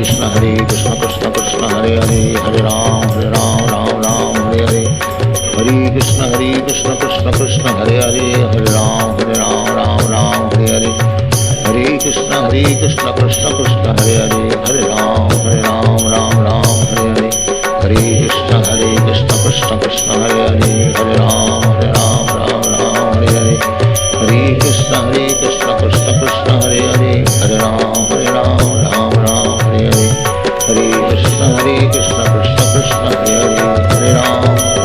Krishna Krishna Krishna Hare Hare, Hare Ram Ram Ram Hare Hare, Hare Krishna Krishna Krishna Hare Hare, Hare Ram Ram Ram Hare Hare, Hare Krishna Krishna Krishna Hare Hare, Hare Ram Ram Ram Hare Hare, Hare Krishna Krishna Krishna Hare Hare, Hare Ram Ram Hare Hare, Hare Krishna Krishna Krishna Hare Hare, Hare Ram Ram Hare Hare, Hare Krishna Krishna Krishna Hare Hare, Hare Ram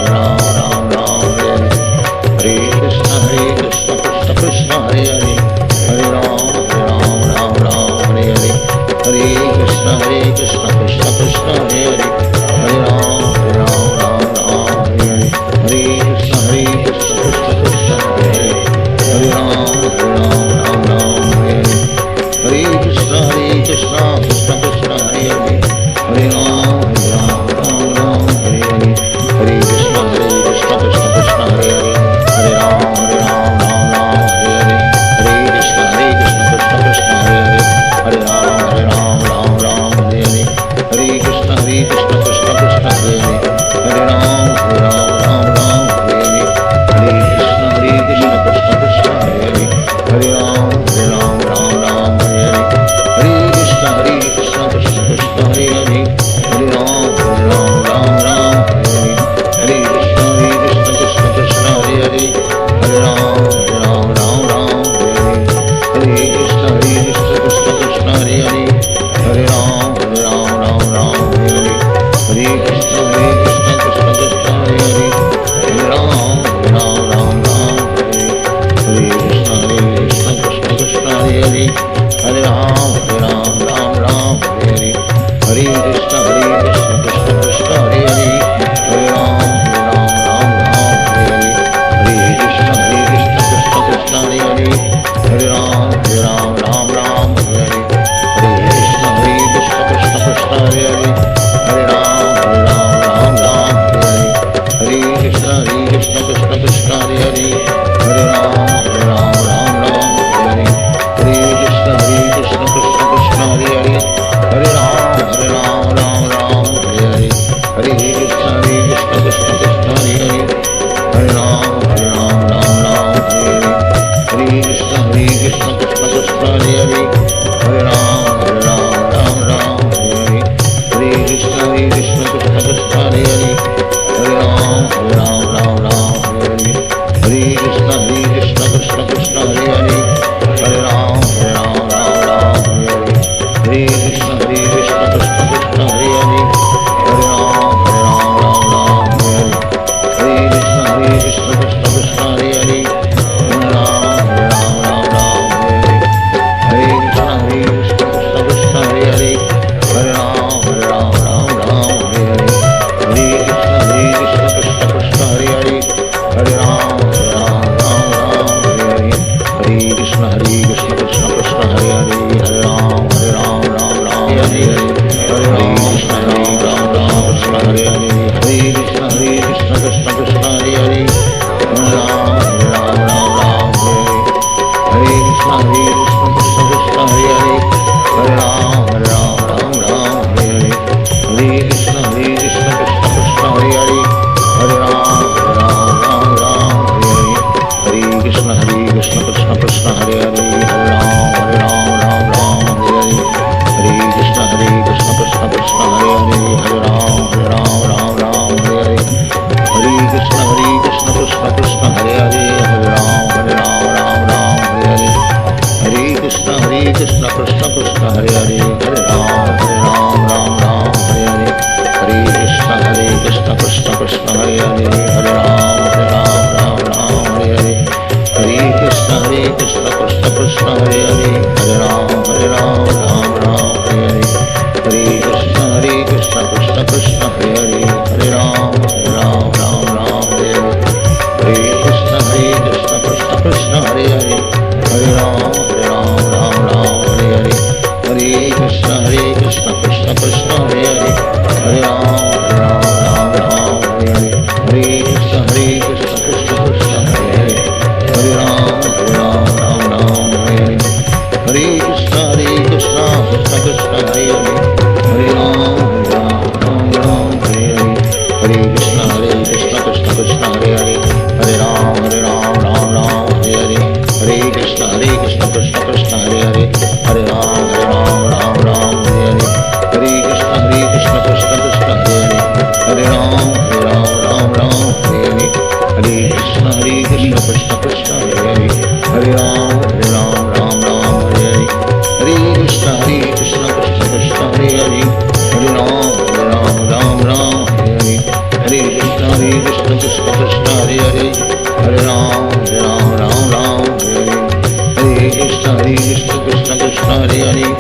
Ram Hare Hare, Hare Krishna Krishna Krishna Hare Hare, Hare Ram Ram Hare Hare, Hare Krishna Krishna Krishna Hare Hare, Hare Ram Ram Hare Hare, Hare Krishna Krishna Krishna Hare Hare, Hare Ram Ram Hare Hare, Hare Krishna Krishna Krishna Hare Hare, Hare Ram Hare Hare, Hare Krishna Krishna Krishna Hare Hare, Hare Ram Hare Hare, Hare Krishna Krishna Krishna Hare Hare, Hare Ram Hare Hare, Hare Krishna Krishna Krishna Hare Hare, Hare Ram Hare Hare, Hare Krishna Krishna Krishna Hare Hare, Hare Ram Hare Hare, Hare Krishna Krishna Krishna Hare Hare, Hare Ram Hare Hare, Hare Krishna Krishna Krishna Hare Hare, Hare Ram Hare Hare, Hare Krishna Krishna Krishna Hare Hare, Hare Ram Hare Hare, Hare Krishna Krishna Krishna Hare Hare, Hare Ram Hare Hare, Hare Krishna Krishna Krishna Hare Hare, Hare Ram Hare Hare, Hare Krishna Krishna Krishna Hare Hare, Hare Ram Hare Hare, Hare Krishna Krishna Krishna Hare Hare, Hare Ram Hare Hare, Hare Krishna Krishna Krishna Hare Hare, Hare Ram Hare Hare, Hare Krishna Krishna Krishna Hare Hare, Hare Ram Hare Hare, Hare Krishna Krishna Krishna Hare Hare, Hare Ram Hare Ram Ram Ram Hare Hare Krishna Krishna Krishna Hare Hare Hare Ram